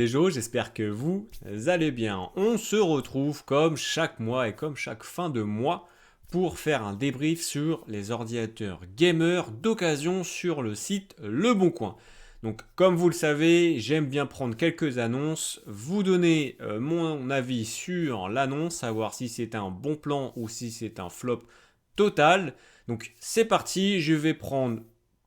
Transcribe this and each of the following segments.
Les gens, j'espère que vous allez bien. On se retrouve comme chaque mois et comme chaque fin de mois pour faire un débrief sur les ordinateurs gamers d'occasion sur le site Le Bon Coin. Donc comme vous le savez, j'aime bien prendre quelques annonces, vous donner mon avis sur l'annonce, savoir si c'est un bon plan ou si c'est un flop total. Donc c'est parti, je vais prendre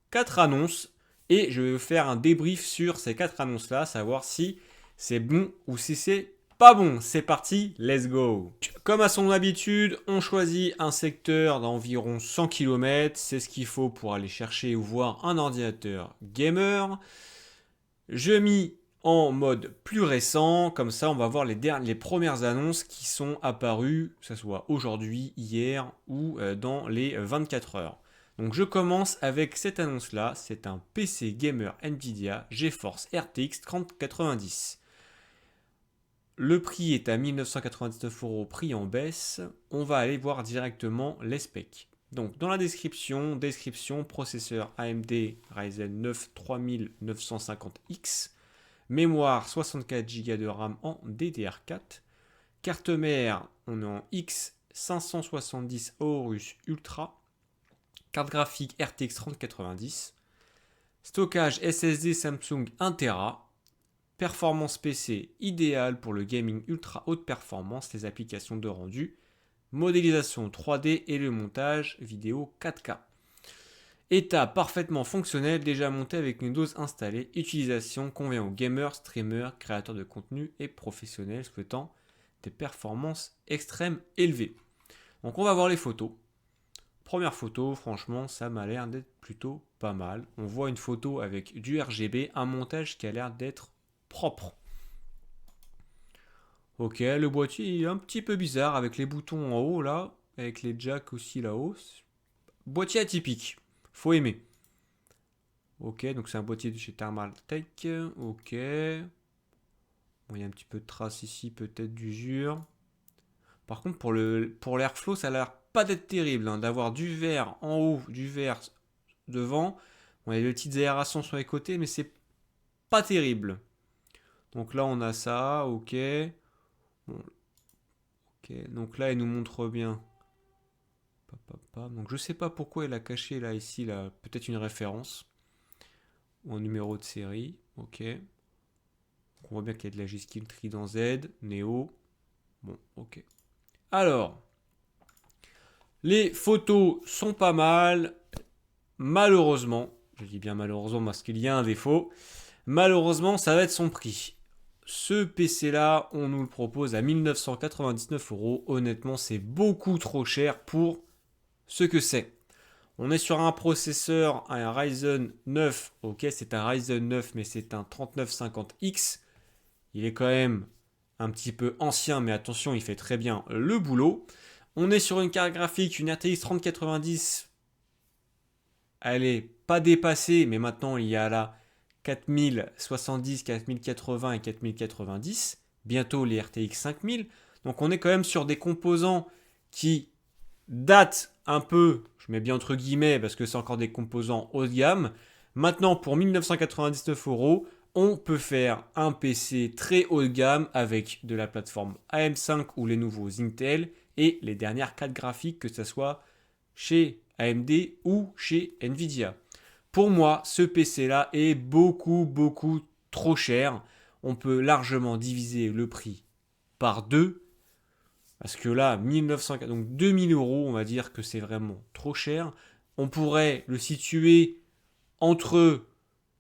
4 annonces et je vais faire un débrief sur ces 4 annonces-là, savoir si c'est bon ou si c'est pas bon. C'est parti, let's go. Comme à son habitude, on choisit un secteur d'environ 100 km. C'est ce qu'il faut pour aller chercher ou voir un ordinateur gamer. Je mis en mode plus récent, comme ça on va voir les premières annonces qui sont apparues, que ce soit aujourd'hui, hier ou dans les 24 heures. Donc je commence avec cette annonce-là, c'est un PC gamer Nvidia GeForce RTX 3090. Le prix est à 1999 euros, prix en baisse. On va aller voir directement les specs. Donc dans la description, processeur AMD Ryzen 9 3950X, mémoire 64 Go de RAM en DDR4, carte mère on est en X570 Aorus Ultra, carte graphique RTX 3090, stockage SSD Samsung 1TB, performance PC idéale pour le gaming ultra haute performance, les applications de rendu, modélisation 3D et le montage vidéo 4K. État parfaitement fonctionnel, déjà monté avec Windows installé. Utilisation convient aux gamers, streamers, créateurs de contenu et professionnels souhaitant des performances extrêmes élevées. Donc on va voir les photos. Première photo, franchement, ça m'a l'air d'être plutôt pas mal. On voit une photo avec du RGB, un montage qui a l'air d'être propre. Ok, le boîtier est un petit peu bizarre avec les boutons en haut là, avec les jacks aussi là-haut. Boîtier atypique, faut aimer. Ok, donc c'est un boîtier de chez Thermaltake. Ok. Bon, il y a un petit peu de traces ici, peut-être d'usure. Par contre, pour l'airflow, ça a l'air pas d'être terrible, hein, d'avoir du verre en haut, du verre devant. Bon, il y a des petites aérations sur les côtés, mais c'est pas terrible. Donc là, on a ça, ok. Bon, ok, donc là, il nous montre bien. Donc je sais pas pourquoi elle a caché là, ici, là, peut-être une référence. Ou un numéro de série, ok. Donc on voit bien qu'il y a de la G-Skill Trident Z, Neo. Bon, ok. Alors, les photos sont pas mal. Malheureusement, je dis bien malheureusement parce qu'il y a un défaut. Malheureusement, ça va être son prix. Ce PC-là, on nous le propose à 1999 euros. Honnêtement, c'est beaucoup trop cher pour ce que c'est. On est sur un processeur, un Ryzen 9. Ok, c'est un Ryzen 9, mais c'est un 3950X. Il est quand même un petit peu ancien, mais attention, il fait très bien le boulot. On est sur une carte graphique, une RTX 3090. Elle est pas dépassée, mais maintenant il y a la 4070, 4080 et 4090. Bientôt les RTX 5000. Donc on est quand même sur des composants qui datent un peu, je mets bien entre guillemets parce que c'est encore des composants haut de gamme. Maintenant pour 1999 euros, on peut faire un PC très haut de gamme avec de la plateforme AM5 ou les nouveaux Intel et les dernières cartes graphiques, que ce soit chez AMD ou chez Nvidia. Pour moi, ce PC-là est beaucoup trop cher. On peut largement diviser le prix par deux. Parce que là, 1900, donc 2000 euros, on va dire que c'est vraiment trop cher. On pourrait le situer entre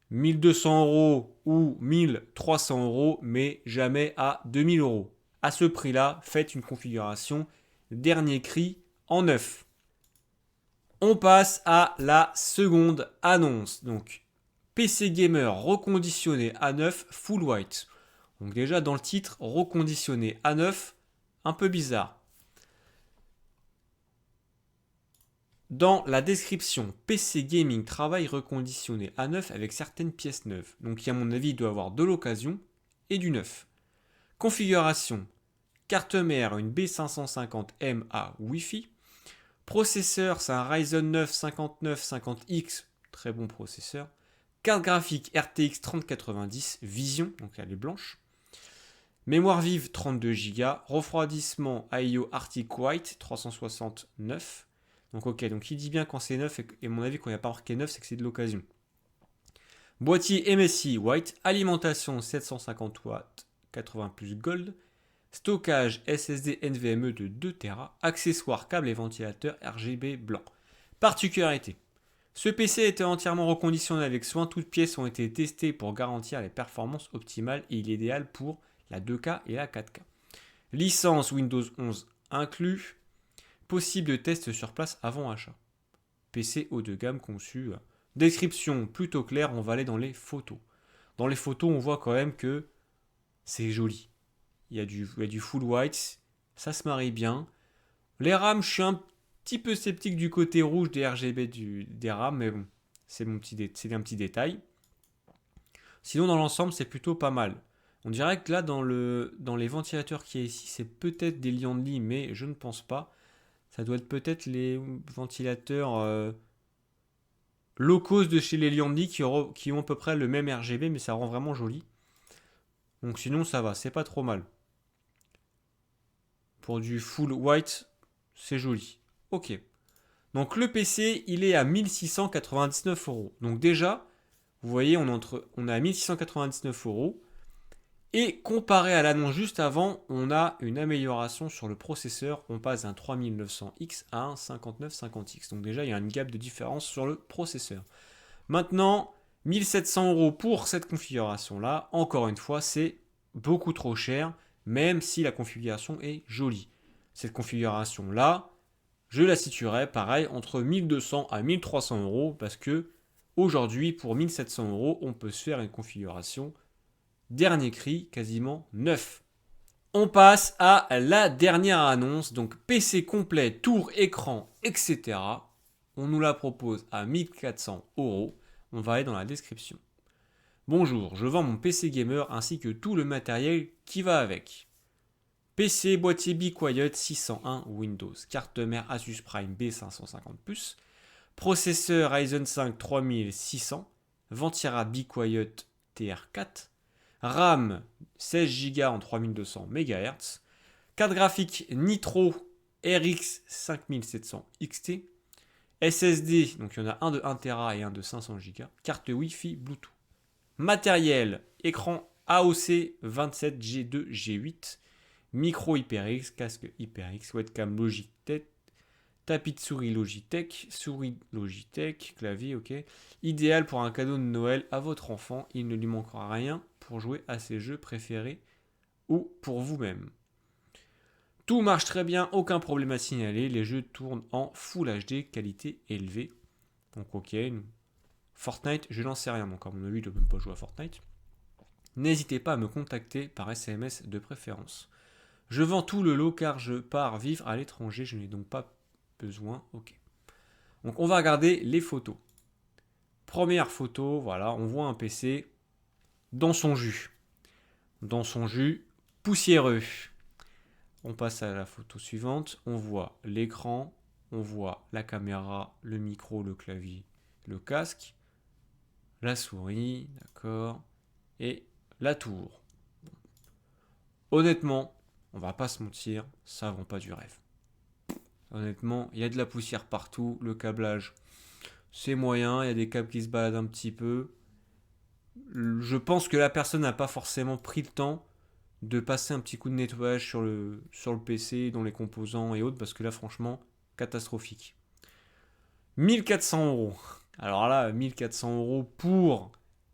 1200 euros ou 1300 euros, mais jamais à 2000 euros. À ce prix-là, faites une configuration dernier cri en neuf. On passe à la seconde annonce. Donc, PC Gamer reconditionné à neuf full white. Donc déjà dans le titre, reconditionné à neuf, un peu bizarre. Dans la description, PC Gaming travail reconditionné à neuf avec certaines pièces neuves. Donc qui à mon avis doit avoir de l'occasion et du neuf. Configuration, carte mère, une B550MA Wi-Fi. Processeur, c'est un Ryzen 9 5950X, très bon processeur. Carte graphique RTX 3090 Vision, donc elle est blanche. Mémoire vive 32 Go, refroidissement I/O Arctic White 369. Donc ok, donc il dit bien quand c'est neuf, et à mon avis quand il n'y a pas marqué neuf, c'est que c'est de l'occasion. Boîtier MSI White, alimentation 750 watts, 80 plus gold, stockage SSD NVMe de 2 Tera, accessoires câble et ventilateur RGB blanc. Particularité. Ce PC a été entièrement reconditionné avec soin, toutes pièces ont été testées pour garantir les performances optimales et il est idéal pour la 2K et la 4K. Licence Windows 11 inclus, possible de test sur place avant achat. PC haut de gamme conçu. Description plutôt claire, on va aller dans les photos. Dans les photos, on voit quand même que c'est joli. Il y a du full white, ça se marie bien. Les RAM, je suis un petit peu sceptique du côté rouge des RGB des RAM, mais bon, c'est un petit détail. Sinon, dans l'ensemble, c'est plutôt pas mal. On dirait que là, dans les ventilateurs qu'il y a ici, c'est peut-être des Liandli, mais je ne pense pas. Ça doit être peut-être les ventilateurs low cost de chez les Liandli qui ont à peu près le même RGB, mais ça rend vraiment joli. Donc sinon, ça va, c'est pas trop mal. Pour du full white, c'est joli. Ok. Donc le PC, il est à 1699 euros. Donc déjà, vous voyez, on est à 1699 euros. Et comparé à l'annonce juste avant, on a une amélioration sur le processeur. On passe d'un 3900X à un 5950X. Donc déjà, il y a une gap de différence sur le processeur. Maintenant, 1700 euros pour cette configuration-là. Encore une fois, c'est beaucoup trop cher, même si la configuration est jolie. Cette configuration-là, je la situerais pareil entre 1200 à 1300 euros parce que aujourd'hui, pour 1700 euros, on peut se faire une configuration dernier cri, quasiment neuf. On passe à la dernière annonce, donc PC complet, tour, écran, etc. On nous la propose à 1400 euros. On va aller dans la description. Bonjour, je vends mon PC gamer ainsi que tout le matériel qui va avec. PC, boîtier Be Quiet 601 Windows, carte mère Asus Prime B550+, processeur Ryzen 5 3600, Ventira Be Quiet TR4, RAM 16 Go en 3200 MHz, carte graphique Nitro RX 5700 XT, SSD, donc il y en a un de 1 Tera et un de 500 Go, carte Wi-Fi Bluetooth. Matériel, écran AOC 27G2 G8, micro HyperX, casque HyperX, webcam Logitech, tapis de souris Logitech, clavier, ok. Idéal pour un cadeau de Noël à votre enfant, il ne lui manquera rien pour jouer à ses jeux préférés ou pour vous-même. Tout marche très bien, aucun problème à signaler, les jeux tournent en Full HD, qualité élevée. Donc ok, Fortnite, je n'en sais rien, donc à mon avis, il ne doit même pas jouer à Fortnite. N'hésitez pas à me contacter par SMS de préférence. Je vends tout le lot car je pars vivre à l'étranger, je n'ai donc pas besoin. Ok. Donc on va regarder les photos. Première photo, voilà, on voit un PC dans son jus. Dans son jus poussiéreux. On passe à la photo suivante. On voit l'écran, on voit la caméra, le micro, le clavier, le casque, la souris, d'accord, et la tour. Honnêtement, on va pas se mentir, ça vend pas du rêve. Honnêtement, il y a de la poussière partout, le câblage, c'est moyen, il y a des câbles qui se baladent un petit peu. Je pense que la personne n'a pas forcément pris le temps de passer un petit coup de nettoyage sur le PC, dans les composants et autres, parce que là, franchement, catastrophique. 1400 euros. Alors là, 1400 euros pour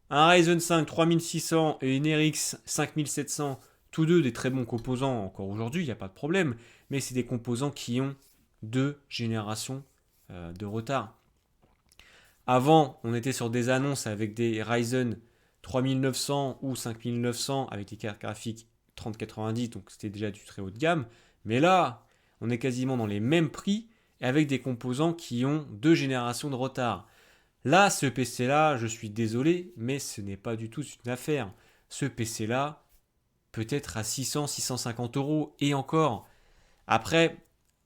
un Ryzen 5 3600 et une RX 5700, tous deux des très bons composants encore aujourd'hui, il n'y a pas de problème, mais c'est des composants qui ont 2 générations de retard. Avant, on était sur des annonces avec des Ryzen 3900 ou 5900 avec des cartes graphiques 3090, donc c'était déjà du très haut de gamme. Mais là, on est quasiment dans les mêmes prix et avec des composants qui ont 2 générations de retard. Là, ce PC-là, je suis désolé, mais ce n'est pas du tout une affaire. Ce PC-là peut être à 600, 650 euros et encore. Après,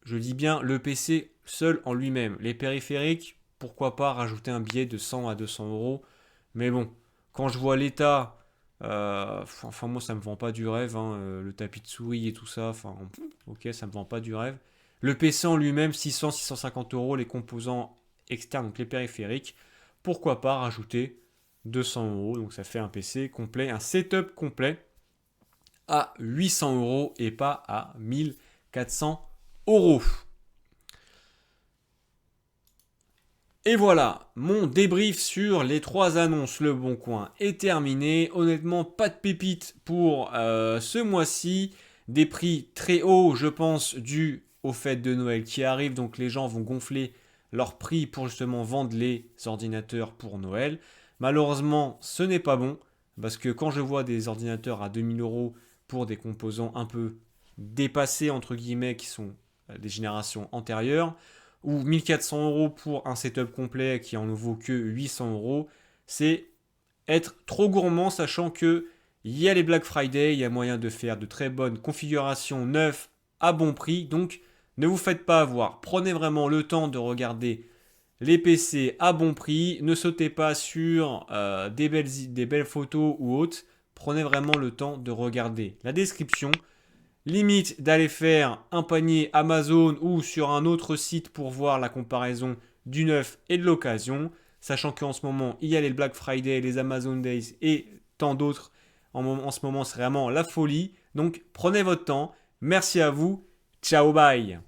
je dis bien le PC seul en lui-même. Les périphériques, pourquoi pas rajouter un billet de 100 à 200 euros. Mais bon, quand je vois l'état Enfin, moi, ça me vend pas du rêve, hein, le tapis de souris et tout ça. Enfin, ok, ça me vend pas du rêve. Le PC en lui-même, 600-650 euros, les composants externes, donc les périphériques. Pourquoi pas rajouter 200 euros, donc ça fait un PC complet, un setup complet à 800 euros et pas à 1400 euros. Et voilà, mon débrief sur les 3 annonces Le Bon Coin est terminé. Honnêtement, pas de pépites pour ce mois-ci. Des prix très hauts, je pense, dû aux fêtes de Noël qui arrivent. Donc les gens vont gonfler leurs prix pour justement vendre les ordinateurs pour Noël. Malheureusement, ce n'est pas bon. Parce que quand je vois des ordinateurs à 2000 euros pour des composants un peu dépassés, entre guillemets, qui sont des générations antérieures, ou 1400 euros pour un setup complet qui en ne vaut que 800 euros, c'est être trop gourmand, sachant que il y a les Black Friday, il y a moyen de faire de très bonnes configurations neuves à bon prix, donc ne vous faites pas avoir. Prenez vraiment le temps de regarder les PC à bon prix, ne sautez pas sur des belles photos ou autres, prenez vraiment le temps de regarder la description. Limite d'aller faire un panier Amazon ou sur un autre site pour voir la comparaison du neuf et de l'occasion, sachant qu'en ce moment il y a les Black Friday, les Amazon Days et tant d'autres. En ce moment c'est vraiment la folie. Donc prenez votre temps. Merci à vous. Ciao bye.